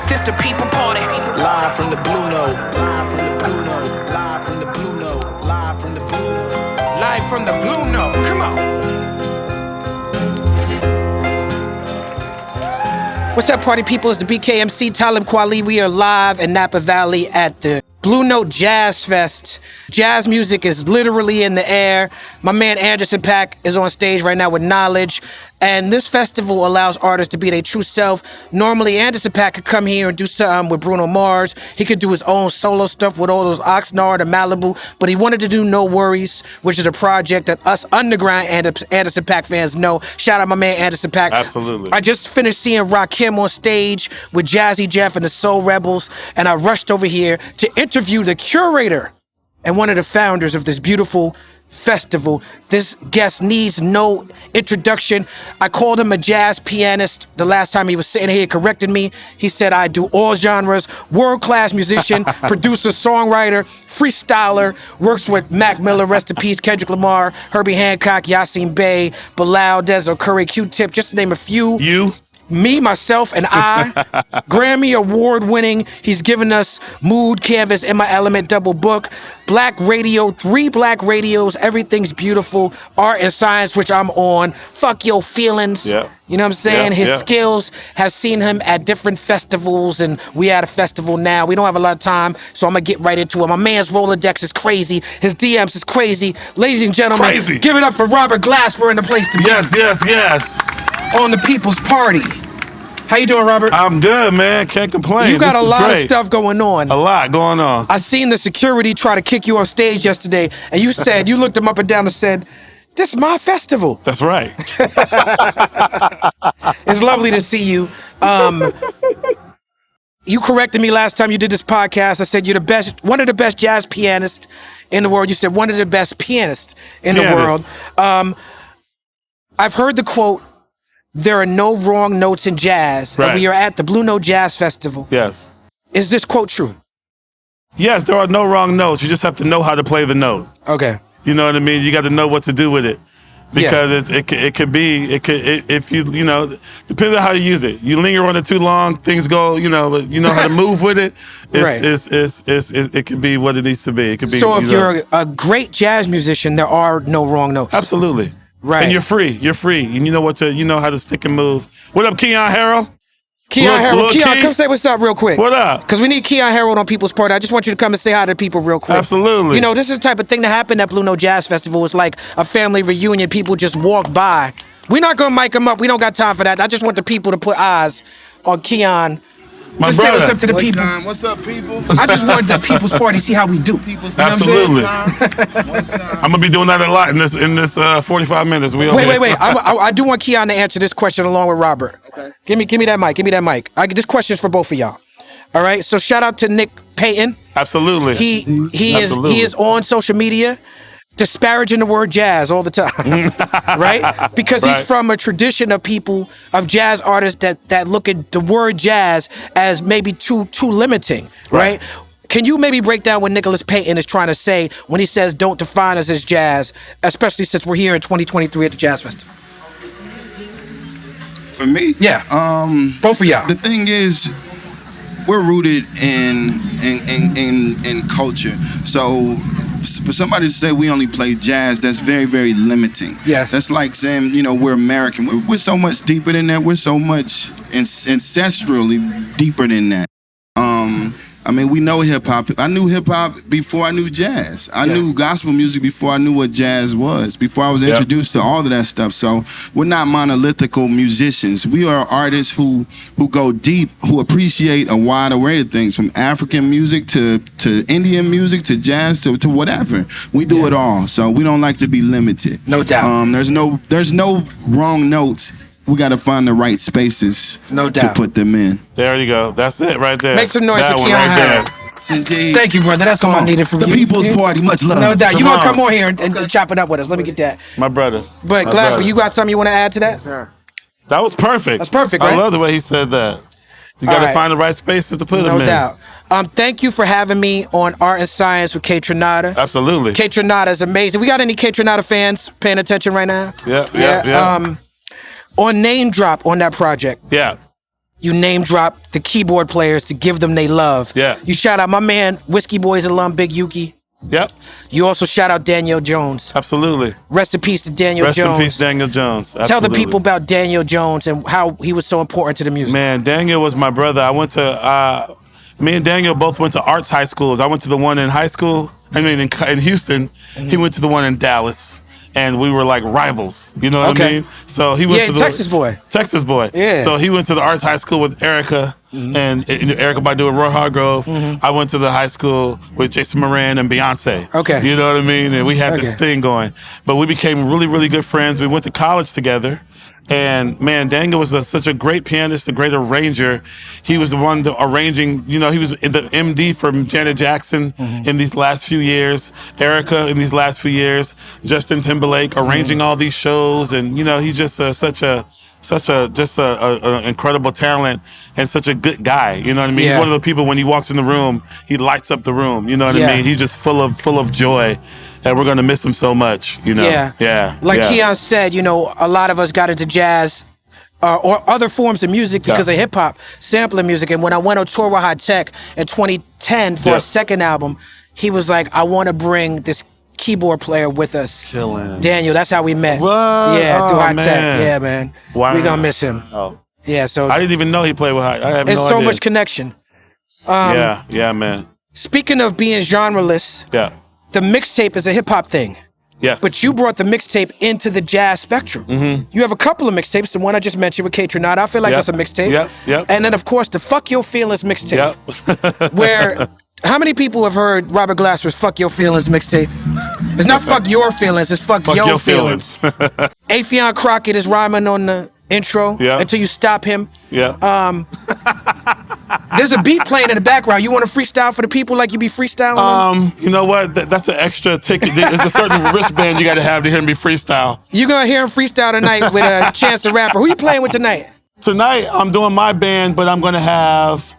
This the people party. Live from the Blue Note. Live from the Blue Note. Live from the Blue Note. Live from the Blue Note. Live from the Blue Note. Come on. What's up, party people? It's the BKMC Talib Kweli. We are live in Napa Valley at the Blue Note Jazz Fest. Jazz music is literally in the air. My man Anderson .Paak is on stage right now with Knowledge. And this festival allows artists to be their true self. Normally, Anderson .Paak could come here and do something with Bruno Mars. He could do his own solo stuff with all those Oxnard or Malibu. But he wanted to do No Worries, which is a project that us underground Anderson .Paak fans know. Shout out my man Anderson .Paak. Absolutely. I just finished seeing Rakim on stage with Jazzy Jeff and the Soul Rebels. And I rushed over here to interview the curator and one of the founders of this beautiful festival. This guest needs no introduction. I called him a jazz pianist the last time he was sitting here. He corrected me. He said I do all genres. World-class musician, producer, songwriter, freestyler, works with Mac Miller, rest in peace, Kendrick Lamar, Herbie Hancock, Yasin Bey, Bilal, Desert Curry, Q-Tip, just to name a few. You? Me, myself, and I, Grammy award winning. He's given us Mood, Canvas, In My Element, double book, Black Radio, 3 Black radios, Everything's Beautiful, Art and Science, which I'm on, Fuck Your Feelings. Yeah. You know what I'm saying? Yeah, His yeah. skills have seen him at different festivals, and we at a festival now. We don't have a lot of time, so I'm gonna get right into it. My man's Rolodex is crazy. His DMs is crazy. Ladies and gentlemen, Crazy. give it up for Robert Glasper in the place to be. Yes. On the People's Party. How you doing, Robert? I'm good, man. Can't complain. You got This a is lot great. of stuff going on. A lot going on. I seen the security try to kick you off stage yesterday, and you said, you looked them up and down and said, this is my festival. That's right. It's lovely to see you. You corrected me last time you did this podcast. I said you're the best, one of the best jazz pianists in the world. You said one of the best pianists in the world. I've heard the quote, there are no wrong notes in jazz. Right. And we are at the Blue Note Jazz Festival. Yes. Is this quote true? Yes, there are no wrong notes. You just have to know how to play the note. Okay. You know what I mean? You got to know what to do with it. Because it could if you depends on how you use it. You linger on it too long, things go, but you know how to move with it. It could be what it needs to be. It could be. So if you're a great jazz musician, there are no wrong notes. Absolutely. Right. And you're free, and you know how to stick and move. What up, Keon Harold? Keon Harold, Keon, come say what's up real quick. What up? Because we need Keon Harold on People's Party. I just want you to come and say hi to people real quick. Absolutely. This is the type of thing that happened at Blue Note Jazz Festival. It's like a family reunion. People just walk by. We're not going to mic them up. We don't got time for that. I just want the people to put eyes on Keon. My just brother. say what's up to the people. What's up, people? I just wanted the People's Party, see how we do. Absolutely. I'm gonna be doing that a lot in this 45 minutes. Wait. I do want Keon to answer this question along with Robert. Okay. Give me that mic. This question's for both of y'all. All right. So shout out to Nick Payton. Absolutely. He is on social media disparaging the word jazz all the time, right? Because he's from a tradition of people, of jazz artists that look at the word jazz as maybe too limiting, right? Can you maybe break down what Nicholas Payton is trying to say when he says don't define us as jazz, especially since we're here in 2023 at the Jazz Festival? For me? Yeah. Both of y'all. The thing is, we're rooted in culture. So for somebody to say we only play jazz, that's very, very limiting. Yes. That's like saying, we're American. We're so much deeper than that. We're so much ancestrally deeper than that. We know hip-hop. I knew hip-hop before I knew jazz. I knew gospel music before I knew what jazz was, before I was introduced to all of that stuff. So we're not monolithical musicians. We are artists who go deep, who appreciate a wide array of things, from African music to Indian music to jazz to whatever. We do it all. So we don't like to be limited. No doubt. There's no wrong notes. We got to find the right spaces to put them in. There you go. That's it right there. Make some noise for Keon Harold. Thank you, brother. That's all I needed from you. The People's Party. Much love. No doubt. You gonna come on here and chop it up with us. Let me get that. My brother. But Glasper, you got something you want to add to that? Yes, sir. That was perfect. That's perfect, right? I love the way he said that. You got to find the right spaces to put them in. No doubt. Thank you for having me on Art and Science with K Trinata. Absolutely. K Trinata is amazing. We got any K Trinata fans paying attention right now? Yeah. On Name Drop on that project. Yeah. You name drop the keyboard players to give them they love. Yeah. You shout out my man, Whiskey Boys alum, Big Yuki. Yep. You also shout out Daniel Jones. Absolutely. Rest in peace to Daniel Jones. Rest in peace, Daniel Jones. Absolutely. Tell the people about Daniel Jones and how he was so important to the music. Man, Daniel was my brother. I went to, me and Daniel both went to arts high schools. I went to the one in high school, in Houston. He went to the one in Dallas. And we were like rivals, you know what I mean? So he went to the Texas boy. Texas boy. Yeah. So he went to the arts high school with Erica and Erica Badu and Roy Hargrove. I went to the high school with Jason Moran and Beyonce. Okay. You know what I mean? And we had this thing going. But we became really, really good friends. We went to college together. And man, Daniel was such a great pianist, a great arranger. He was the one arranging, he was the MD for Janet Jackson in these last few years, Erica in these last few years, Justin Timberlake arranging all these shows. And, he's just such an incredible talent and such a good guy. You know what I mean? Yeah. He's one of the people when he walks in the room, he lights up the room. You know what I mean? He's just full of joy. And we're gonna miss him so much, Yeah. Like Keon said, a lot of us got into jazz or other forms of music because of hip hop, sampling music. And when I went on tour with High Tech in 2010 for a second album, he was like, I want to bring this keyboard player with us. Chillin'. Daniel, that's how we met. What? Yeah, through High man. Tech. Yeah, man. Wow. We gonna miss him. Oh. Yeah, so I didn't even know he played with High. I have there's no so idea. much connection. Yeah, man. Speaking of being genreless, Yeah. the mixtape is a hip hop thing. Yes. But you brought the mixtape into the jazz spectrum. You have a couple of mixtapes. The one I just mentioned with K Tronada, I feel like that's a mixtape. Yep. And then, of course, the Fuck Your Feelings mixtape. Yep. Where, how many people have heard Robert Glasper's Fuck Your Feelings mixtape? It's not Fuck Your Feelings, it's Fuck Your Feelings. Affion Crockett is rhyming on the intro until you stop him. Yeah. There's a beat playing in the background. You want to freestyle for the people like you be freestyling? You know what? That's an extra ticket. There's a certain wristband you got to have to hear me freestyle. You're going to hear him freestyle tonight with a Chance the Rapper. Who you playing with tonight? Tonight, I'm doing my band, but I'm going to have...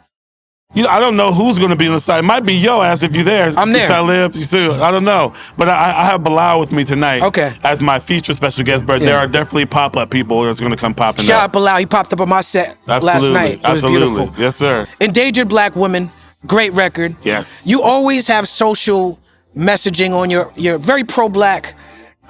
I don't know who's going to be on the side. It might be yo ass if you're there. I'm there. Talib, you see, I don't know. But I have Bilal with me tonight as my feature special guest. But there are definitely pop-up people that's going to come popping Shout up. out Bilal. He popped up on my set last night. It was beautiful. Yes, sir. Endangered Black Woman. Great record. Yes. You always have social messaging on your very pro-black,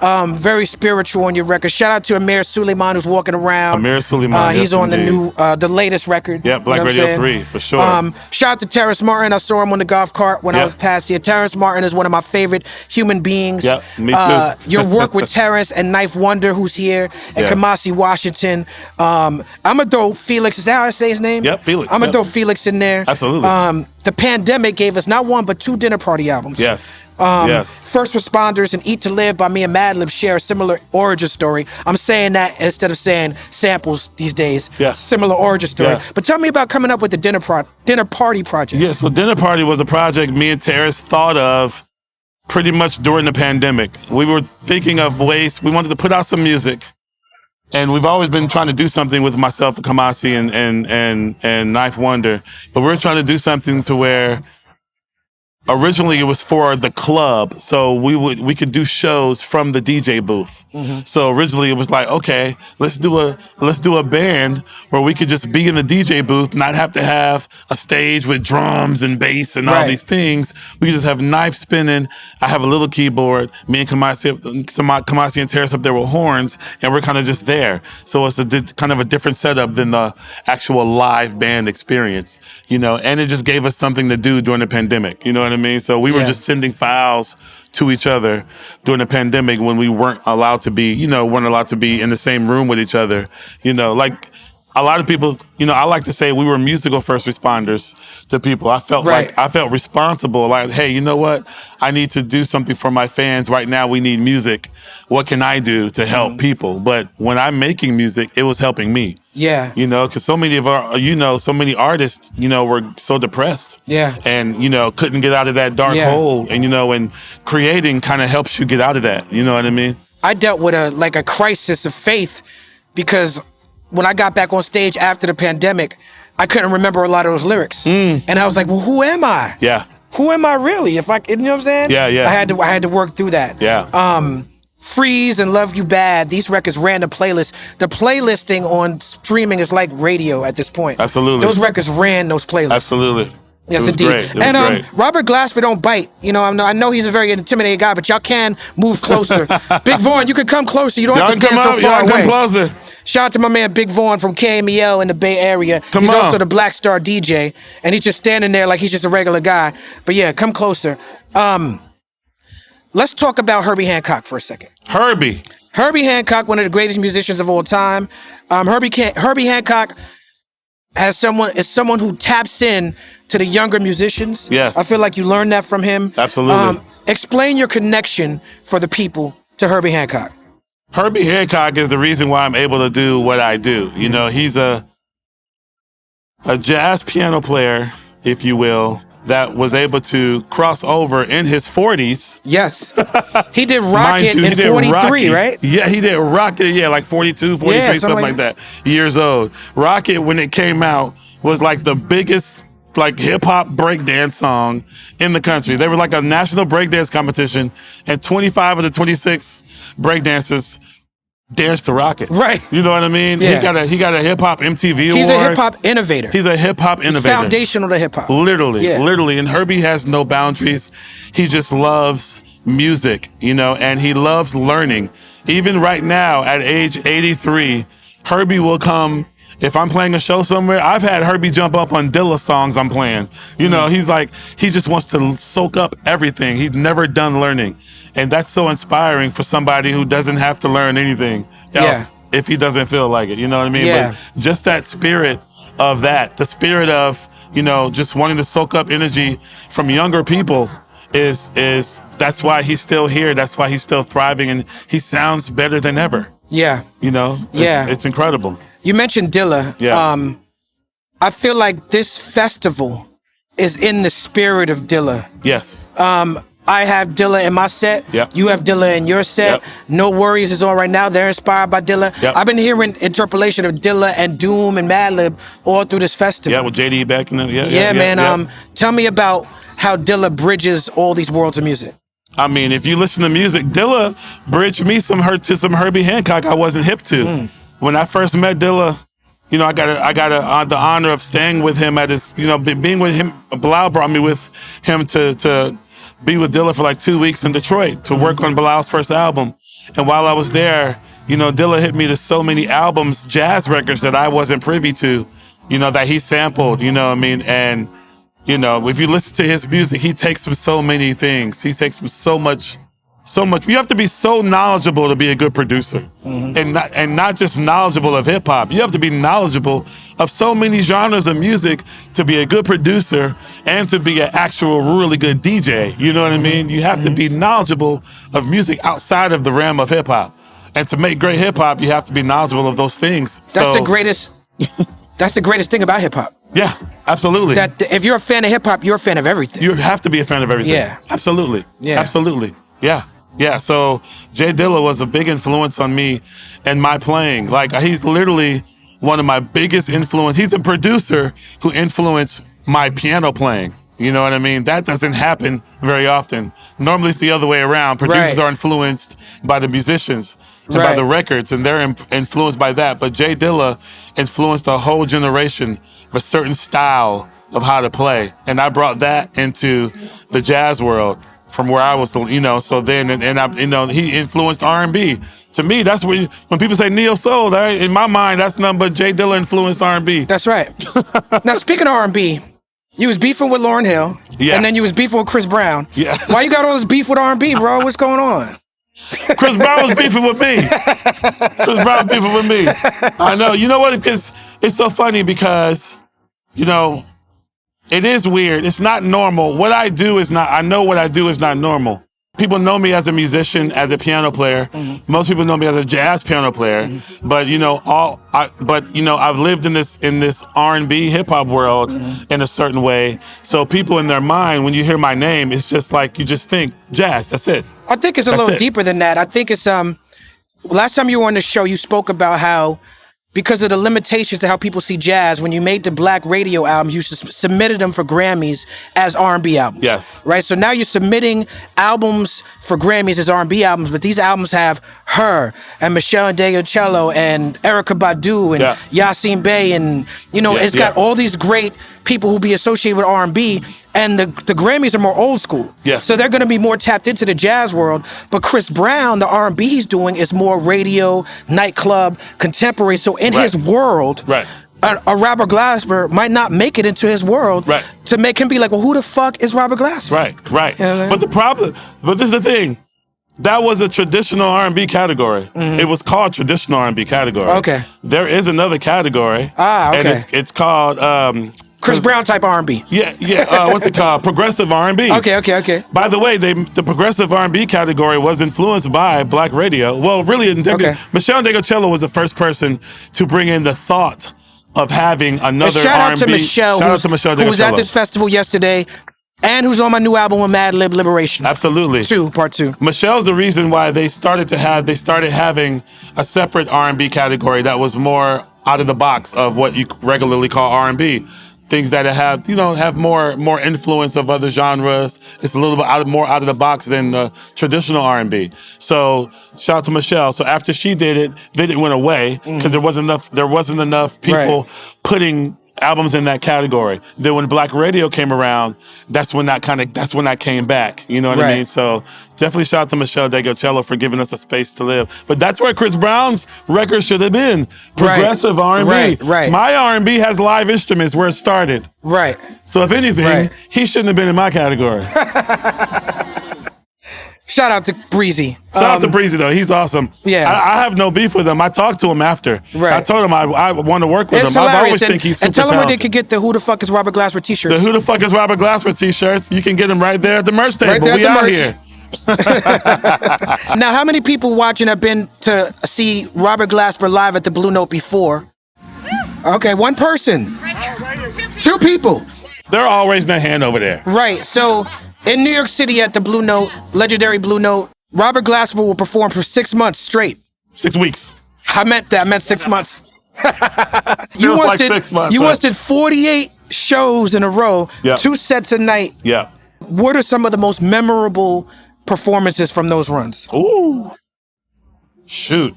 very spiritual on your record. Shout out to Amir Suleiman who's walking around. Amir Suleiman, he's yes, on indeed. the latest record. Yeah, Black Radio 3, for sure. Shout out to Terrence Martin. I saw him on the golf cart when I was past here. Terrence Martin is one of my favorite human beings. Yeah, me too. Your work with Terrence and Knife Wonder, who's here, and Kamasi Washington. I'm going to throw Felix, is that how I say his name? Yep, Felix. I'm going to throw Felix in there. Absolutely. The pandemic gave us not one, but two dinner party albums. Yes. First Responders and Eat to Live by me and Madlib share a similar origin story. I'm saying that instead of saying samples these days. Yes. Similar origin story. Yeah. But tell me about coming up with the dinner party project. Yeah, so Dinner Party was a project me and Terrence thought of pretty much during the pandemic. We were thinking of ways, we wanted to put out some music. And we've always been trying to do something with myself and Kamasi and Knife Wonder. But we were trying to do something to where originally it was for the club, so we could do shows from the DJ booth. So originally it was like, okay, let's do a band where we could just be in the DJ booth, not have to have a stage with drums and bass and all these things. We could just have Knife spinning. I have a little keyboard. Me and Kamasi and Terrence up there with horns, and we're kind of just there. So it's kind of a different setup than the actual live band experience, and it just gave us something to do during the pandemic. You know what I mean? So we were just sending files to each other during the pandemic when we weren't allowed to be in the same room with each other. Like a lot of people, I like to say we were musical first responders to people. I felt like I felt responsible. Like, hey, you know what? I need to do something for my fans. Right now we need music. What can I do to help people? But when I'm making music, it was helping me. Yeah. Because so many of so many artists, were so depressed. Yeah. And, couldn't get out of that dark hole. And, and creating kind of helps you get out of that. You know what I mean? I dealt with a crisis of faith because when I got back on stage after the pandemic, I couldn't remember a lot of those lyrics. And I was like, well, who am I? Yeah. Who am I really? You know what I'm saying? Yeah. I had to work through that. Yeah. Freeze and Love You Bad, these records ran the playlist. The playlisting on streaming is like radio at this point. Absolutely. Those records ran those playlists. Absolutely. Yes, it was indeed. Great. It was And great. Robert Glasper don't bite. You know, I know he's a very intimidating guy, but y'all can move closer. Big Vaughn, you can come closer. You don't have to stand so far away. Come closer. Shout out to my man Big Vaughn from KMEL in the Bay Area. He's also the Black Star DJ, and he's just standing there like he's just a regular guy. But yeah, come closer. Let's talk about Herbie Hancock for a second. Herbie Hancock, one of the greatest musicians of all time. Herbie Hancock is someone who taps in to the younger musicians. Yes. I feel like you learned that from him. Absolutely. Explain your connection for the people to Herbie Hancock. Herbie Hancock is the reason why I'm able to do what I do. You know, he's a jazz piano player, if you will, that was able to cross over in his 40s. Yes. He did Rocket in 43, right? Yeah, he did Rocket, like 42, 43, something like that, years old. Rocket, when it came out, was like the biggest hip-hop breakdance song in the country. They were like a national breakdance competition, and 25 of the 26 breakdancers danced to Rocket. Right. You know what I mean? Yeah. He got a hip-hop MTV award. He's a hip-hop innovator. He's a hip-hop innovator. He's foundational to hip-hop. Literally. And Herbie has no boundaries. He just loves music, and he loves learning. Even right now, at age 83, Herbie will come. If I'm playing a show somewhere, I've had Herbie jump up on Dilla songs I'm playing. He just wants to soak up everything. He's never done learning. And that's so inspiring for somebody who doesn't have to learn anything else if he doesn't feel like it. You know what I mean? Yeah. But just that spirit of that, the spirit of, just wanting to soak up energy from younger people is that's why he's still here. That's why he's still thriving, and he sounds better than ever. Yeah. It's incredible. You mentioned Dilla. Yeah. I feel like this festival is in the spirit of Dilla. Yes. I have Dilla in my set. Yep. You have Dilla in your set. Yep. No Worries is on right now. They're inspired by Dilla. Yep. I've been hearing interpolation of Dilla and Doom and Madlib all through this festival. Yeah, with JD back in them. Yeah, man. Tell me about how Dilla bridges all these worlds of music. I mean, if you listen to music, Dilla bridged me to some Herbie Hancock I wasn't hip to. When I first met Dilla, I got the honor of staying with him at his, being with him. Bilal brought me with him to be with Dilla for like 2 weeks in Detroit to work on Bilal's first album. And while I was there, Dilla hit me to so many albums, jazz records that I wasn't privy to, that he sampled, and, if you listen to his music, he takes from so many things. He takes from so much. You have to be so knowledgeable to be a good producer, and not just knowledgeable of hip hop. You have to be knowledgeable of so many genres of music to be a good producer and to be an actual really good DJ. You know what I mean? You have to be knowledgeable of music outside of the realm of hip hop, and to make great hip hop, you have to be knowledgeable of those things. That's the greatest. That's the greatest thing about hip hop. Yeah, absolutely. That if you're a fan of hip hop, you're a fan of everything. You have to be a fan of everything. Yeah, absolutely. Yeah, absolutely. Yeah. Yeah, so Jay Dilla was a big influence on me and my playing. Like, he's literally one of my biggest influence. He's a producer who influenced my piano playing. You know what I mean? That doesn't happen very often. Normally it's the other way around. Producers are influenced by the musicians and by the records, and they're influenced by that. But Jay Dilla influenced a whole generation of a certain style of how to play. And I brought that into the jazz world. From where I was, so then, and I, he influenced R&B. To me, that's when people say neo soul, in my mind, that's nothing but Jay Dilla influenced R&B. That's right. Now, speaking of R&B, you was beefing with Lauryn Hill, and then you was beefing with Chris Brown. Yeah. Why you got all this beef with R&B, bro? What's going on? Chris Brown was beefing with me. Chris Brown was beefing with me. I know. You know what? Because it's so funny because, it is weird. It's not normal. I know what I do is not normal. People know me as a musician, as a piano player. Most people know me as a jazz piano player. But I've lived in this R&B hip hop world in a certain way. So people in their mind, when you hear my name, it's just like you just think jazz. That's it. I think it's a little deeper than that. I think it's last time you were on the show, you spoke about how because of the limitations to how people see jazz, when you made the Black Radio albums, you submitted them for Grammys as R&B albums. Yes. Right? So now you're submitting albums for Grammys as R&B albums, but these albums have her and Michelle Ndegeocello and Erykah Badu and Yasin Bey, and it's got all these great people who be associated with R&B, and the Grammys are more old school. Yeah. So they're going to be more tapped into the jazz world. But Chris Brown, the R&B he's doing is more radio, nightclub, contemporary. So in his world, a Robert Glasper might not make it into his world to make him be like, well, who the fuck is Robert Glasper? Right. But this is the thing. That was a traditional R&B category. It was called traditional R&B category. Okay. There is another category. Okay. And it's called Chris Brown type R&B. Yeah. What's it called? Progressive R&B. Okay. By the way, the progressive R&B category was influenced by Black radio. Well, really, Michelle Ndegeocello was the first person to bring in the thought of having another shout R&B. Out to Michelle, who was at this festival yesterday, and who's on my new album with Mad Lib Liberation. Absolutely. Part 2. Michelle's the reason why they started having a separate R&B category that was more out of the box of what you regularly call R&B. Things that have more influence of other genres. It's a little bit more out of the box than traditional R&B. So shout out to Michelle. So after she did it, then it went away because there wasn't enough people putting albums in that category. Then when Black Radio came around, that's when that came back. You know what I mean? So definitely shout out to Michelle Ndegeocello for giving us a space to live. But that's where Chris Brown's record should have been. Progressive R&B. Right. My R&B has live instruments where it started. Right. So if anything, he shouldn't have been in my category. Shout out to Breezy. Shout out to Breezy, though. He's awesome. Yeah. I have no beef with him. I talked to him after. Right. I told him I want to work with him. Hilarious. I always think he's super And tell them where they talented. could get the Who the Fuck is Robert Glasper t-shirts. The Who the Fuck is Robert Glasper t-shirts. You can get them right there at the merch table. Right there we at out the merch. here. Now, how many people watching have been to see Robert Glasper live at the Blue Note before? Okay, one person. Two people. They're all raising their hand over there. Right. So in New York City at the Blue Note, legendary Blue Note, Robert Glasper will perform for 6 months straight. 6 weeks. I meant 6 months. Feels like 6 months. You once did 48 shows in a row, 2 sets a night. Yeah. What are some of the most memorable performances from those runs? Ooh. Shoot.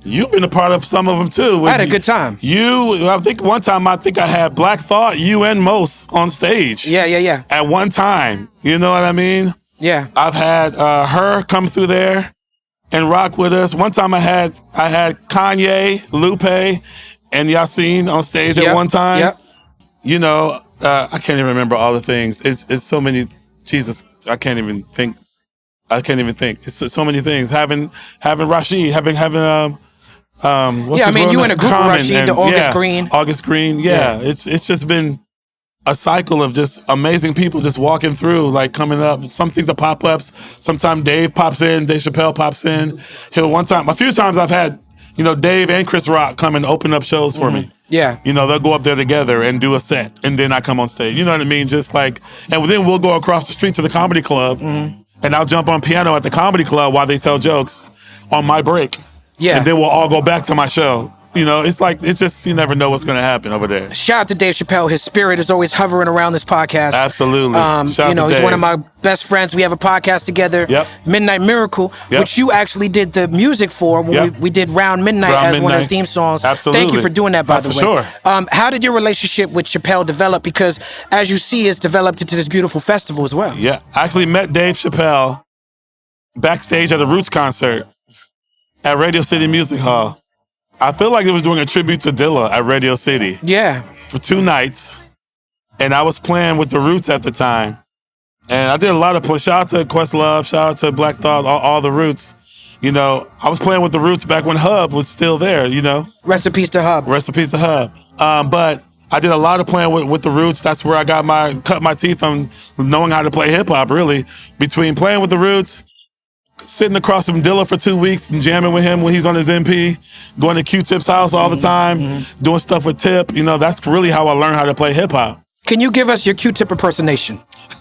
You've been a part of some of them too. I had a good time. I think one time I had Black Thought, you and Mos on stage. Yeah. At one time. You know what I mean? Yeah. I've had her come through there and rock with us. One time I had Kanye, Lupe, and Yasin on stage at one time. Yep. You know, I can't even remember all the things. It's so many. Jesus, I can't even think. It's so many things. Having Rashid, having what's his you in a group with Common Rashid, the August Green. August Green, It's just been a cycle of just amazing people just walking through, like coming up. Some things are pop-ups. Sometimes Dave pops in, Dave Chappelle pops in. A few times I've had, Dave and Chris Rock come and open up shows for me. Yeah. They'll go up there together and do a set, and then I come on stage. You know what I mean? Just like, and then we'll go across the street to the comedy club, and I'll jump on piano at the comedy club while they tell jokes on my break. Yeah. And then we'll all go back to my show. It's just, you never know what's going to happen over there. Shout out to Dave Chappelle. His spirit is always hovering around this podcast. Absolutely. He's one of my best friends. We have a podcast together, Midnight Miracle, which you actually did the music for when we did Round Midnight as one of the theme songs. Absolutely. Thank you for doing that, by the way. Sure. How did your relationship with Chappelle develop? Because as you see, it's developed into this beautiful festival as well. Yeah. I actually met Dave Chappelle backstage at a Roots concert at Radio City Music Hall. I feel like it was doing a tribute to Dilla at Radio City. Yeah. For 2 nights. And I was playing with the Roots at the time. And I did a lot of shout out to Questlove, shout out to Black Thought, all the Roots. I was playing with the Roots back when Hub was still there, Rest in peace to Hub. Rest in peace to Hub. But I did a lot of playing with the Roots. That's where I cut my teeth on knowing how to play hip hop, really. Between playing with the Roots, sitting across from Dilla for 2 weeks and jamming with him when he's on his MP, going to Q-Tip's house all the time, doing stuff with Tip. That's really how I learned how to play hip hop. Can you give us your Q-Tip impersonation?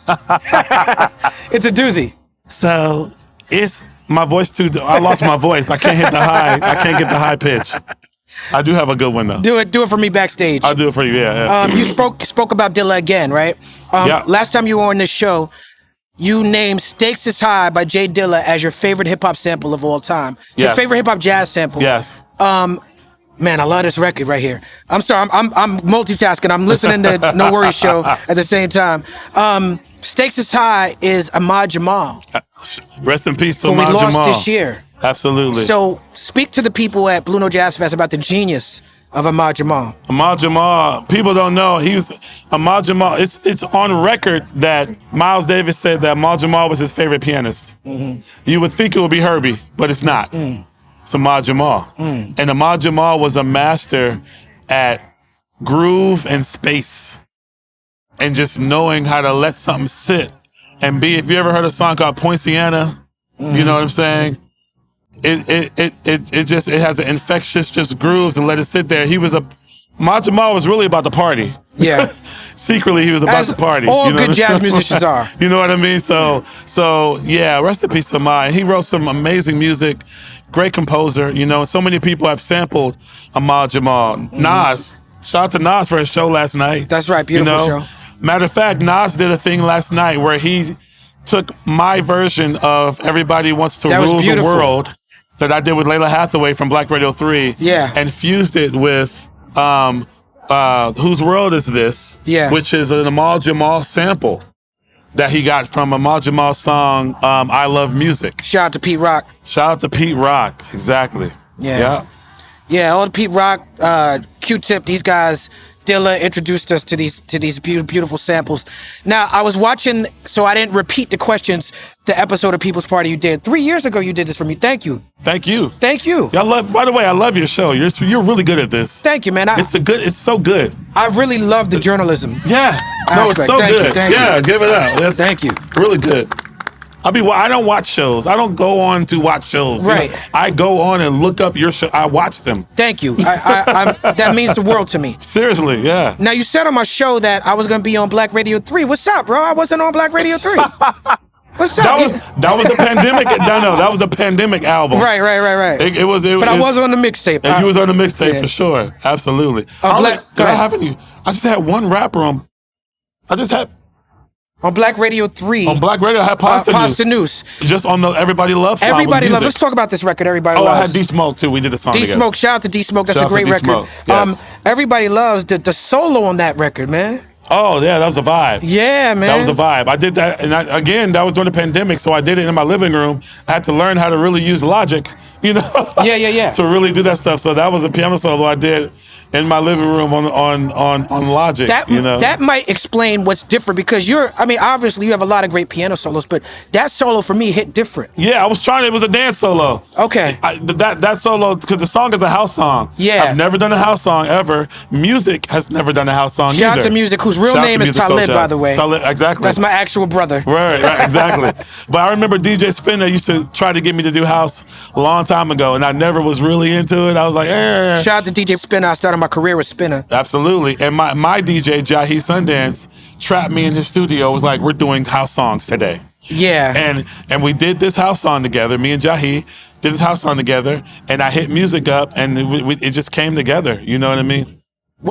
It's a doozy. So it's my voice too. I lost my voice. I can't hit the high. I can't get the high pitch. I do have a good one though. Do it for me backstage. I'll do it for you. Yeah. You spoke about Dilla again, right? Yeah. Last time you were on this show, you named "Stakes Is High" by J Dilla as your favorite hip hop sample of all time. Your Yes. favorite hip hop jazz sample. Yes. Man, I love this record right here. I'm sorry, I'm multitasking. I'm listening to No Worries Show at the same time. "Stakes Is High" is Ahmad Jamal, Rest in peace to who we Ahmad lost Jamal. this year. Absolutely. So speak to the people at Blue Note Jazz Fest about the genius of Ahmad Jamal. Ahmad Jamal, people don't know, Ahmad Jamal, it's on record that Miles Davis said that Ahmad Jamal was his favorite pianist. Mm-hmm. You would think it would be Herbie, but it's not. It's Ahmad Jamal. And Ahmad Jamal was a master at groove and space and just knowing how to let something sit and be. If you ever heard a song called Poinciana, you know what I'm saying? It has an infectious just grooves and let it sit there. Ahmad Jamal was really about the party. Yeah. Secretly, he was about As the party. all you know? good jazz musicians are. You know what I mean? So yeah, rest in peace to Ahmad. He wrote some amazing music, great composer, you know, and so many people have sampled Ahmad Jamal. Nas, shout out to Nas for his show last night. That's right, beautiful show. Matter of fact, Nas did a thing last night where he took my version of Everybody Wants to That was Rule the beautiful. World that I did with Layla Hathaway from Black Radio 3. Yeah. And fused it with Whose World Is This? Yeah. Which is an Ahmad Jamal sample that he got from Ahmad Jamal's song I Love Music. Shout out to Pete Rock. Shout out to Pete Rock. Exactly. Yeah. Yeah, all the Pete Rock, Q-Tip, these guys, Dilla introduced us to these beautiful samples. Now, I was watching, so I didn't repeat the questions, the episode of People's Party you did. 3 years ago, you did this for me. Thank you. Thank you. Thank you. By the way, I love your show. You're really good at this. Thank you, man. It's so good. I really love the journalism. Yeah. No, it's Aspect. so Thank you, good. thank you. Yeah, give it up. Thank you. Really good. I don't watch shows. I don't go on to watch shows. Right. You know, I go on and look up your show. I watch them. Thank you. That means the world to me. Seriously, yeah. Now, you said on my show that I was going to be on Black Radio 3. What's up, bro? I wasn't on Black Radio 3. What's up? That was the pandemic. No, that was the pandemic album. Right. It was. But I was on the mixtape. And you was on the mixtape Yeah. for sure. Absolutely. Go ahead. I just had one rapper on. On Black Radio 3. On Black Radio, I had Pasta News. Just on the Everybody Loves song. Everybody with Loves. music. Let's talk about this record, Everybody Oh, Loves. I had D-Smoke too. We did the song together. D-Smoke. Shout out to D-Smoke. That's Shout a out to great record. D-Smoke. Yes. Everybody Loves the solo on that record, man. Oh, yeah, that was a vibe. Yeah, man. That was a vibe. I did that, and again, that was during the pandemic, so I did it in my living room. I had to learn how to really use Logic, you know? Yeah. To really do that stuff. So that was a piano solo I did in my living room on Logic. That might explain what's different because obviously you have a lot of great piano solos, but that solo for me hit different. Yeah, it was a dance solo. Okay. That solo, because the song is a house song. Yeah. I've never done a house song ever. Music has never done a house song Shout either. out to Music, whose real name is Talib, by the way. Talib, exactly. That's my actual brother. Right, exactly. But I remember DJ Spinner used to try to get me to do house a long time ago, and I never was really into it. I was like, eh. Shout out to DJ Spinner. I started my career with Spinner. Absolutely. And my DJ, Jahi Sundance, trapped me in his studio. Was like, we're doing house songs today. Yeah. And we did this house song together. Me and Jahi did this house song together, and I hit music up, and it just came together. You know what I mean?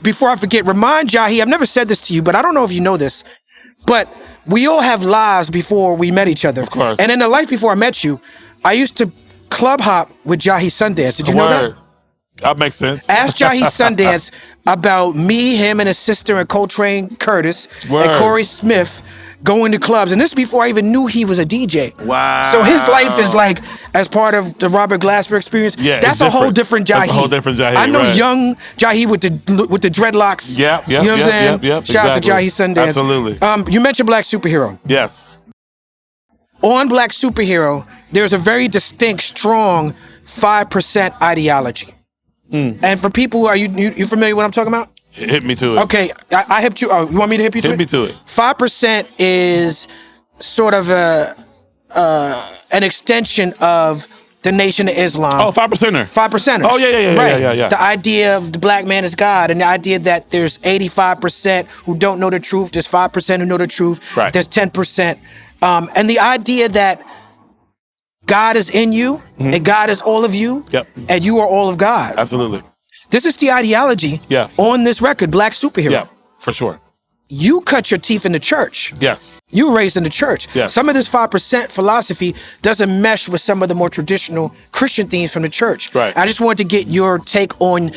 Before I forget, remind Jahi, I've never said this to you, but I don't know if you know this, but we all have lives before we met each other. Of course. And in the life before I met you, I used to club hop with Jahi Sundance. Did you know that? That makes sense. Ask Jahi Sundance about me, him, and his sister, and Coltrane Curtis, Word. and Corey Smith going to clubs. And this is before I even knew he was a DJ. Wow. So his life is like, as part of the Robert Glasper experience, Yeah, that's a whole different Jahi. That's a whole different Jahi, I know right. young Jahi with the dreadlocks. Yeah, you know what I'm saying? Yep, Shout out to Jahi exactly. Sundance. Absolutely. You mentioned Black Superhero. Yes. On Black Superhero, there's a very distinct, strong 5% ideology. And for people who you familiar with what I'm talking about? Hit me to it. Okay, I hipped you. Oh, you want me to hip you to it? Hit me to it. 5% is sort of an extension of the Nation of Islam. Oh, 5%er. 5%ers. Oh, yeah. Right. Yeah. The idea of the black man is God, and the idea that there's 85% who don't know the truth, there's 5% who know the truth, Right. there's 10%. And the idea that God is in you, and God is all of you, Yep. and you are all of God. Absolutely. This is the ideology on this record, Black Superhero. Yeah, for sure. You cut your teeth in the church. Yes. You were raised in the church. Yes. Some of this 5% philosophy doesn't mesh with some of the more traditional Christian themes from the church. Right. I just wanted to get your take on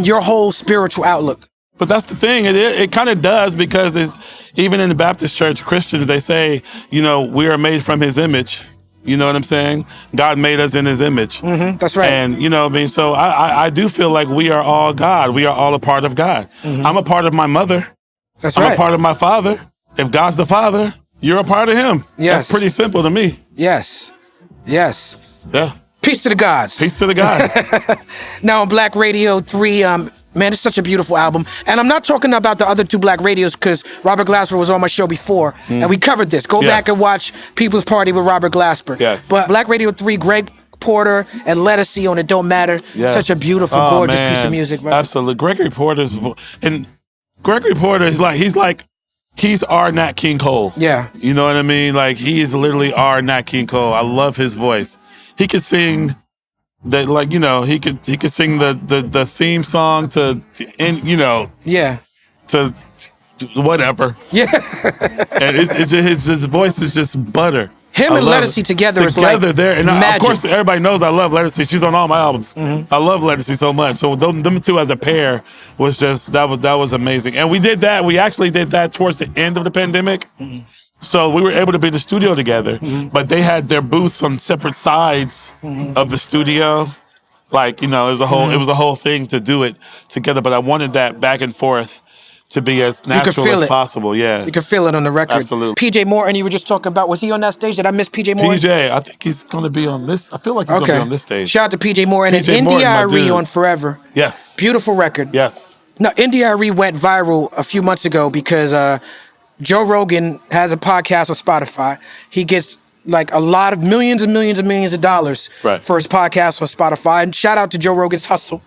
your whole spiritual outlook. But that's the thing. It kind of does, because it's even in the Baptist church, Christians, they say, you know, we are made from his image. You know what I'm saying? God made us in his image. Mm-hmm, that's right. And, you know what I mean? So I do feel like we are all God. We are all a part of God. Mm-hmm. I'm a part of my mother. That's I'm right. a part of my father. If God's the father, you're a part of him. Yes. That's pretty simple to me. Yes. Yes. Yeah. Peace to the gods. Peace to the gods. Now on Black Radio 3, man, it's such a beautiful album. And I'm not talking about the other two Black radios, because Robert Glasper was on my show before, and we covered this. Go back and watch People's Party with Robert Glasper. Yes. But Black Radio 3, Greg Porter and Lettucey on It Don't Matter. Yes. Such a beautiful, gorgeous piece of music, right? Absolutely. Gregory Porter's and Gregory Porter is like, he's our Nat King Cole. Yeah. You know what I mean? Like, he is literally our Nat King Cole. I love his voice. He could sing that, like, you know, he could sing the theme song to you know, to whatever. Yeah. And it's just, his voice is just butter. Him and Lettucey together is like there. And magic. of course, everybody knows I love Lettucy. She's on all my albums. Mm-hmm. I love Lettucy so much. So them two as a pair was just, that was amazing. And we did that. We actually did that towards the end of the pandemic. Mm-hmm. So we were able to be in the studio together. Mm-hmm. But they had their booths on separate sides of the studio. Like, you know, it was a whole thing to do it together. But I wanted that back and forth to be as natural as possible. Yeah. You can feel it on the record. Absolutely. PJ Morton, you were just talking about, was he on that stage? Did I miss PJ Morton? PJ, I think he's going to be on this. I feel like he's going to be on this stage. Shout out to PJ Morton and NDIRE on Forever. Yes. Beautiful record. Yes. Now, NDIRE went viral a few months ago because Joe Rogan has a podcast on Spotify. He gets like a lot of millions and millions and millions of dollars for his podcast on Spotify. And shout out to Joe Rogan's hustle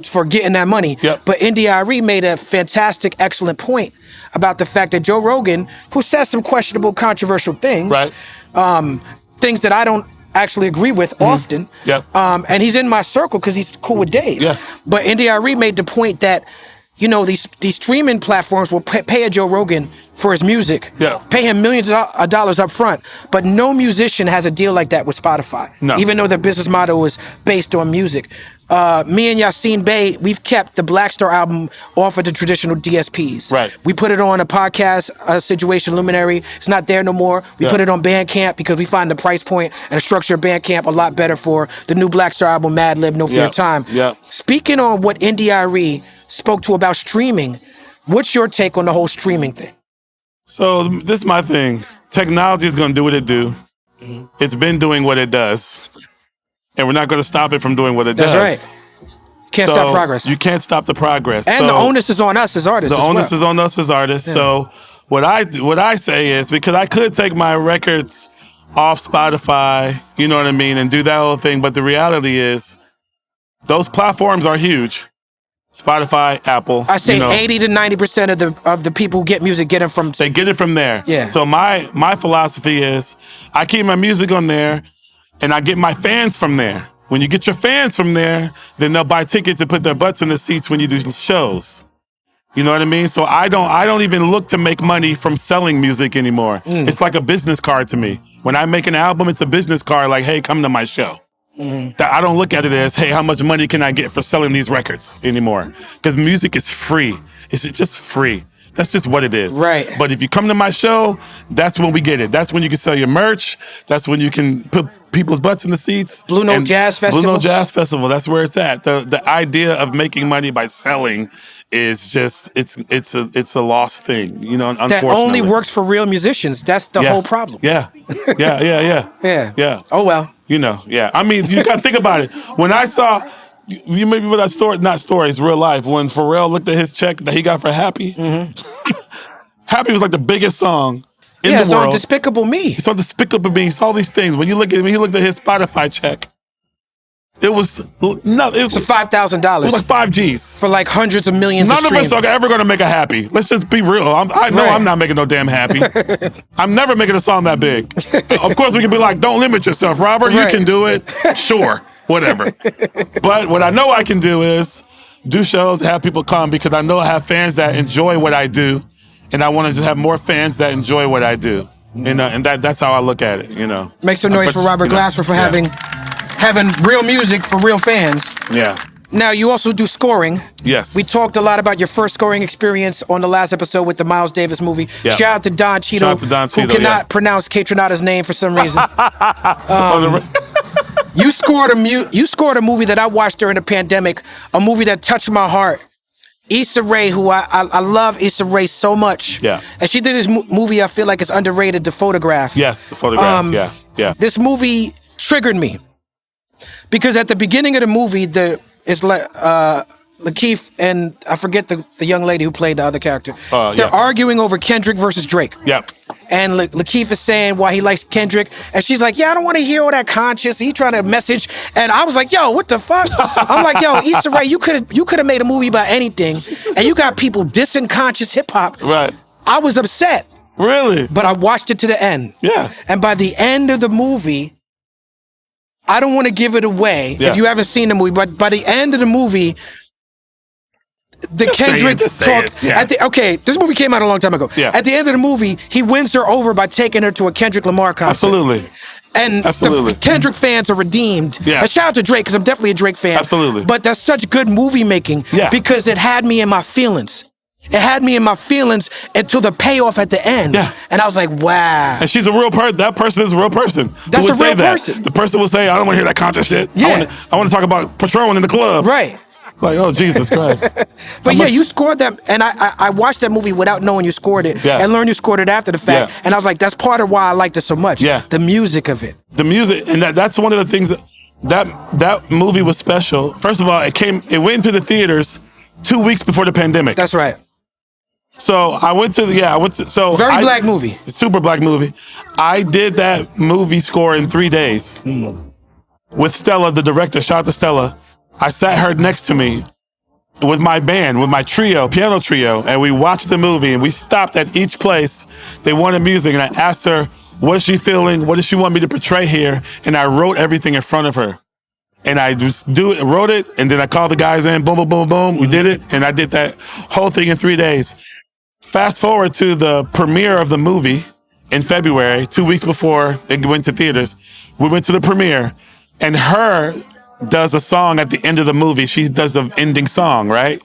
for getting that money. But NDIRE made a fantastic, excellent point about the fact that Joe Rogan, who says some questionable, controversial things, things that I don't actually agree with often, and he's in my circle because he's cool with Dave. But NDIRE made the point that, you know, these streaming platforms will pay a Joe Rogan for his music, pay him millions of dollars up front, but no musician has a deal like that with Spotify, even though their business model is based on music. Me and Yassine Bey, we've kept the Black Star album off of the traditional DSPs. We put it on a podcast situation, Luminary. It's not there no more. We put it on Bandcamp because we find the price point and the structure of Bandcamp a lot better for the new Black Star album, Mad Lib, No Fear of Time. Speaking on what NDIRE spoke to about streaming, what's your take on the whole streaming thing? So this is my thing. Technology is going to do what it do. It's been doing what it does. And we're not going to stop it from doing what it does. That's right. Can't stop progress. You can't stop the progress. And the onus is on us as artists. The onus is on us as artists. So what I say is, because I could take my records off Spotify, you know what I mean, and do that whole thing. But the reality is, those platforms are huge. Spotify, Apple. I say 80 to 90% of the people who get music get it from. They get it from there. Yeah. So my philosophy is, I keep my music on there, and I get my fans from there. When you get your fans from there, then they'll buy tickets and put their butts in the seats when you do shows. You know what I mean? So I don't even look to make money from selling music anymore. It's like a business card to me. When I make an album, it's a business card. Like, hey, come to my show. I don't look at it as, hey, how much money can I get for selling these records anymore? Because music is free. It's just free. That's just what it is. Right. But if you come to my show, that's when we get it. That's when you can sell your merch. That's when you can put people's butts in the seats. Blue Note Jazz Festival. Blue Note Jazz Festival. That's where it's at. The idea of making money by selling is just, it's a lost thing. You know, unfortunately. That only works for real musicians. That's the whole problem. Yeah. Oh, well. You know, I mean, you got to think about it. When I saw, you maybe with that story, not stories, real life, when Pharrell looked at his check that he got for Happy, Happy was like the biggest song in the world. It's on Despicable Me. It's on Despicable Me. It's all these things. When he looked at his Spotify check, it was nothing. It was $5,000. It was like 5 G's. For like hundreds of millions None of us are ever going to make a Happy. Let's just be real. I know I'm not making no damn Happy. I'm never making a song that big. Of course, we can be like, don't limit yourself, Robert. You can do it. Sure. Whatever. But what I know I can do is do shows, have people come, because I know I have fans that enjoy what I do, and I want to just have more fans that enjoy what I do. And that's how I look at it, you know. Make some noise for Robert Glasper for having real music for real fans. Yeah. Now, you also do scoring. Yes. We talked a lot about your first scoring experience on the last episode with the Miles Davis movie. Yeah. Shout out to Don Cheadle, Shout out to Don Cheadle, who cannot pronounce Kaytranada's name for some reason. You scored a movie that I watched during the pandemic, a movie that touched my heart. Issa Rae, who I love Issa Rae so much. Yeah. And she did this movie I feel like is underrated, The Photograph. Yes, The Photograph, yeah. This movie triggered me. Because at the beginning of the movie, it's like Lakeith and I forget the young lady who played the other character. They're arguing over Kendrick versus Drake. Yep. And Lakeith is saying why he likes Kendrick, and she's like, "Yeah, I don't want to hear all that conscious." He trying to message, and I was like, "Yo, what the fuck?" I'm like, "Yo, Issa Rae, you could have made a movie about anything, and you got people dissing conscious hip hop." Right. I was upset. Really? But I watched it to the end. Yeah. And by the end of the movie, I don't want to give it away if you haven't seen the movie, but by the end of the movie, the just Kendrick say it. talk. Yeah. Okay, this movie came out a long time ago. Yeah. At the end of the movie, he wins her over by taking her to a Kendrick Lamar concert. Absolutely. And Absolutely. the Kendrick fans are redeemed. Yes. And shout out to Drake, because I'm definitely a Drake fan. Absolutely. But that's such good movie making because it had me in my feelings. It had me in my feelings until the payoff at the end. Yeah. And I was like, wow. And she's a real person. That person is a real person. That's who would a real say that. person. The person will say, I don't want to hear that conscious shit. Yeah. I want to talk about Patron in the club. Right. Like, oh, Jesus Christ. But you scored that, and I watched that movie without knowing you scored it, and learned you scored it after the fact, and I was like, that's part of why I liked it so much. Yeah. The music of it. The music, and that's one of the things that movie was special. First of all, it went into the theaters 2 weeks before the pandemic. That's right. So I went to black movie. Super black movie. I did that movie score in 3 days with Stella, the director. Shout out to Stella. I sat her next to me with my band, with my piano trio, and we watched the movie, and we stopped at each place they wanted music, and I asked her, what is she feeling? What does she want me to portray here? And I wrote everything in front of her. And I just wrote it, and then I called the guys in, boom, boom, boom, boom. We did it, and I did that whole thing in 3 days. Fast forward to the premiere of the movie in February, 2 weeks before it went to theaters. We went to the premiere, and her does a song at the end of the movie. She does the ending song, right?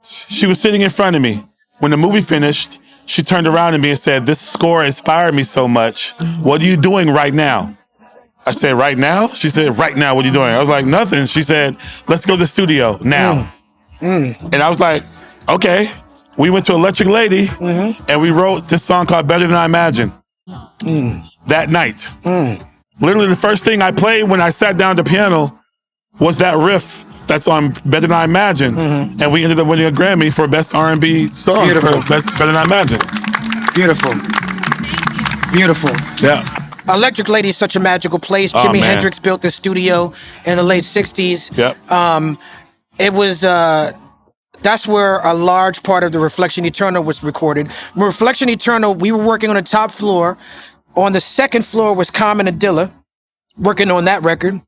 She was sitting in front of me. When the movie finished, she turned around to me and said, this score inspired me so much. What are you doing right now? I said, right now? She said, right now, what are you doing? I was like, nothing. She said, let's go to the studio now. And I was like, okay. We went to Electric Lady and we wrote this song called Better Than I Imagined that night. Literally the first thing I played when I sat down at the piano was that riff that's on Better Than I Imagined. And we ended up winning a Grammy for Best R&B Song. Beautiful. For Better Than I Imagined. Beautiful. Beautiful. Yeah. Electric Lady is such a magical place. Jimi Hendrix built this studio in the late 60s. Yep. It was... that's where a large part of the Reflection Eternal was recorded. Reflection Eternal, we were working on the top floor. On the second floor was Common and Dilla, working on that record.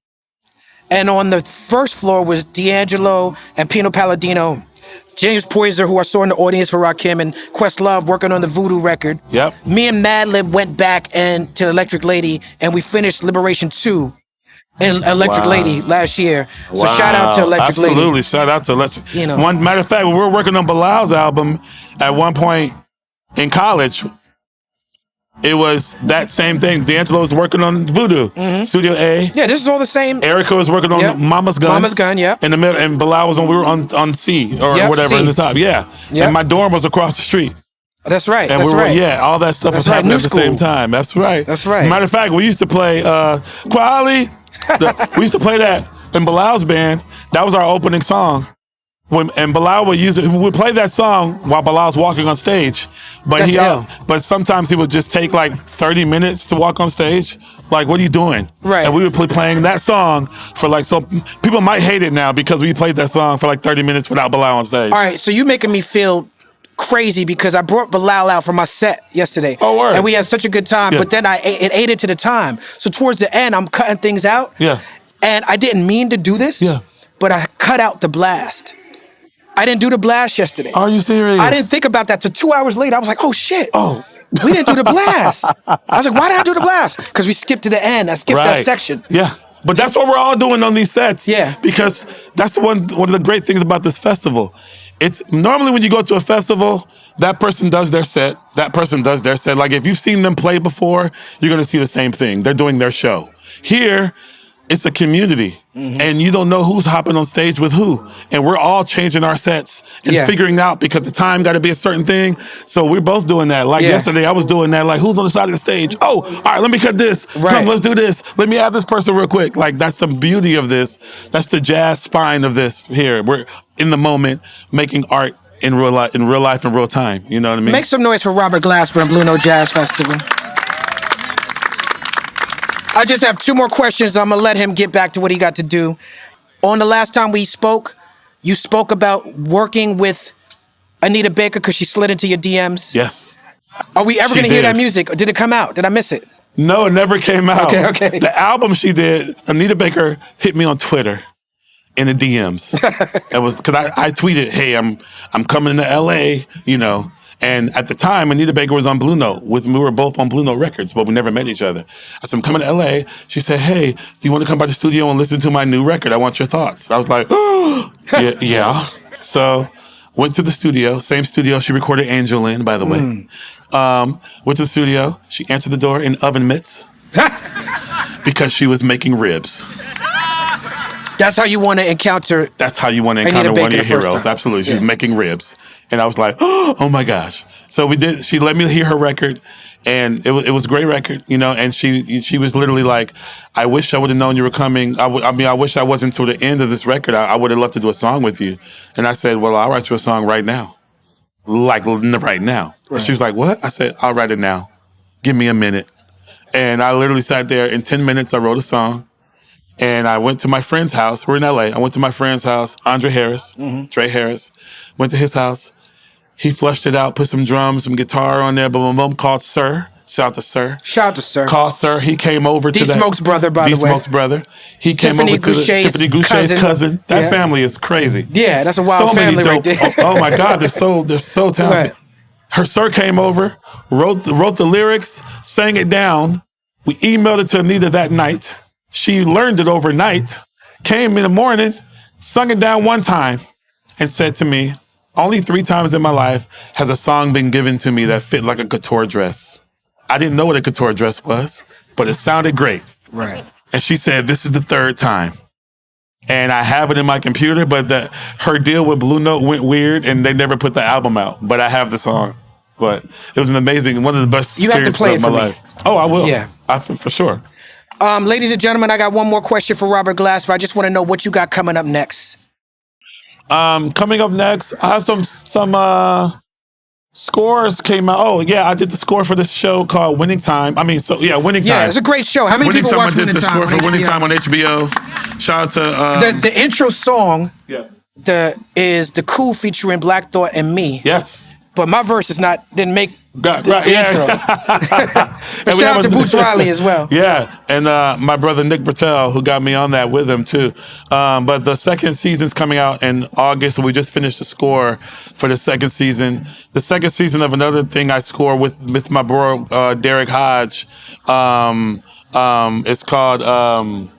And on the first floor was D'Angelo and Pino Palladino, James Poyser, who I saw in the audience for Rakim, and Questlove working on the Voodoo record. Yep. Me and Madlib went back to Electric Lady, and we finished Liberation 2 in Electric Lady last year. So shout out to Electric Lady. Absolutely, shout out to Electric. You know. One matter of fact, when we were working on Bilal's album at one point in college, it was that same thing. D'Angelo was working on Voodoo, Studio A. Yeah, this is all the same. Erica was working on Mama's Gun. Mama's Gun, yeah. In the middle, and Bilal was we were on C or whatever C. in the top. Yeah. Yep. And my dorm was across the street. That's right. And that's we were, right. all that stuff was right, happening New at the School. same time. That's right. That's right. Matter of fact, we used to play Kweli. We used to play that in Bilal's band. That was our opening song. And Bilal would use it. We would play that song while Bilal's walking on stage. But but sometimes he would just take like 30 minutes to walk on stage. Like, what are you doing? Right. And we would play playing that song for like, so people might hate it now because we played that song for like 30 minutes without Bilal on stage. All right, so you making me feel crazy because I brought Bilal out for my set yesterday. Oh, word. And we had such a good time, but then it ate into the time. So towards the end, I'm cutting things out. Yeah. And I didn't mean to do this, but I cut out the blast. I didn't do the blast yesterday. Are you serious? I didn't think about that till 2 hours later. I was like, oh shit. Oh. We didn't do the blast. I was like, why did I do the blast? Because we skipped to the end. I skipped that section. Yeah. But that's what we're all doing on these sets. Yeah. Because that's one of the great things about this festival. It's normally when you go to a festival, that person does their set, that person does their set. Like if you've seen them play before, you're gonna see the same thing. They're doing their show. Here, it's a community, and you don't know who's hopping on stage with who. And we're all changing our sets and figuring out, because the time got to be a certain thing. So we're both doing that. Like yesterday, I was doing that. Like, who's on the side of the stage? Oh, all right, let me cut this. Come, let's do this. Let me add this person real quick. Like, that's the beauty of this. That's the jazz spine of this here. We're in the moment making art in real life, in real time. You know what I mean? Make some noise for Robert Glasper and Blue Note Jazz Festival. I just have 2 more questions. I'm going to let him get back to what he got to do. On the last time we spoke, you spoke about working with Anita Baker because she slid into your DMs. Yes. Are we ever going to hear that music? Or did it come out? Did I miss it? No, it never came out. Okay. The album she did, Anita Baker hit me on Twitter in the DMs. It was because I tweeted, hey, I'm coming to LA, you know. And at the time, Anita Baker was on Blue Note. We were both on Blue Note Records, but we never met each other. I said, I'm coming to LA. She said, hey, do you want to come by the studio and listen to my new record? I want your thoughts. I was like, oh, yeah. So went to the studio, same studio she recorded Angel in, by the way. Went to the studio. She answered the door in oven mitts because she was making ribs. That's how you want to encounter. That's how you want to encounter one of your heroes. Absolutely. She was making ribs. And I was like, oh my gosh. So we did, she let me hear her record, and it was a great record, you know, and she was literally like, I wish I would have known you were coming. I wish I wasn't till the end of this record. I would have loved to do a song with you. And I said, well, I'll write you a song right now. Like right now. Right. She was like, what? I said, I'll write it now. Give me a minute. And I literally sat there. In 10 minutes, I wrote a song. And I went to my friend's house. We're in LA. I went to my friend's house, Andre Harris, Trey Harris. Went to his house. He flushed it out, put some drums, some guitar on there, boom, boom, boom, called Sir. Shout out to Sir. Shout out to Sir. Called Sir. He came over to that. D-Smoke's brother, by the way. D-Smoke's brother. He came over to Tiffany Goucher's cousin. That family is crazy. Yeah, that's a wild family right there. Oh my God, they're so talented. Right. Her Sir came over, wrote the lyrics, sang it down. We emailed it to Anita that night. She learned it overnight, came in the morning, sung it down one time, and said to me, only 3 times in my life has a song been given to me that fit like a couture dress. I didn't know what a couture dress was, but it sounded great. Right. And she said, this is the 3rd time. And I have it in my computer, but her deal with Blue Note went weird, and they never put the album out. But I have the song. But it was one of the best experiences of my life. Oh, I will. Yeah. For sure. Ladies and gentlemen, I got one more question for Robert Glasper. I just want to know what you got coming up next. Coming up next, I have some scores came out. Oh yeah, I did the score for this show called Winning Time. Winning Time. Yeah, it's a great show. How many Winning people Time, watch I did Winning the Time? score for Winning Time on HBO. Shout out to the intro song. Yeah. Is the Cool featuring Black Thought and me. Yes. But my verse didn't make the intro. And shout out to Boots Riley as well. Yeah, and my brother Nick Bertel, who got me on that with him too. But the second season's coming out in August, so we just finished the score for the second season. The second season of another thing I score with my bro Derek Hodge. It's called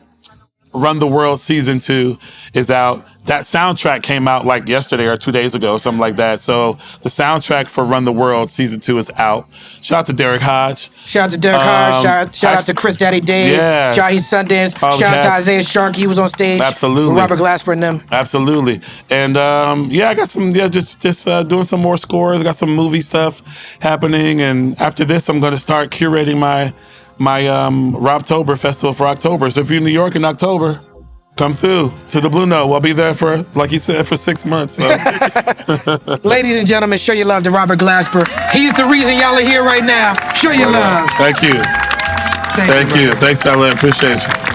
Run the World Season 2 is out. That soundtrack came out like yesterday or 2 days ago, something like that. So the soundtrack for Run the World Season 2 is out. Shout out to Derek Hodge. Shout out to Derek Hodge. Shout out to Chris Daddy Dave. Yes. Jahi Sundance. Shout out to Isaiah Sharkey. He was on stage. Absolutely. With Robert Glasper and them. Absolutely. And I got some, just doing some more scores. I got some movie stuff happening. And after this, I'm going to start curating my Robtober festival for October. So if you're in New York in October, come through to the Blue Note. I'll be there for, like you said, for 6 months. So. Ladies and gentlemen, show your love to Robert Glasper. He's the reason y'all are here right now. Show your love. Thank you. Thank you. Thanks, Dilla. Appreciate you.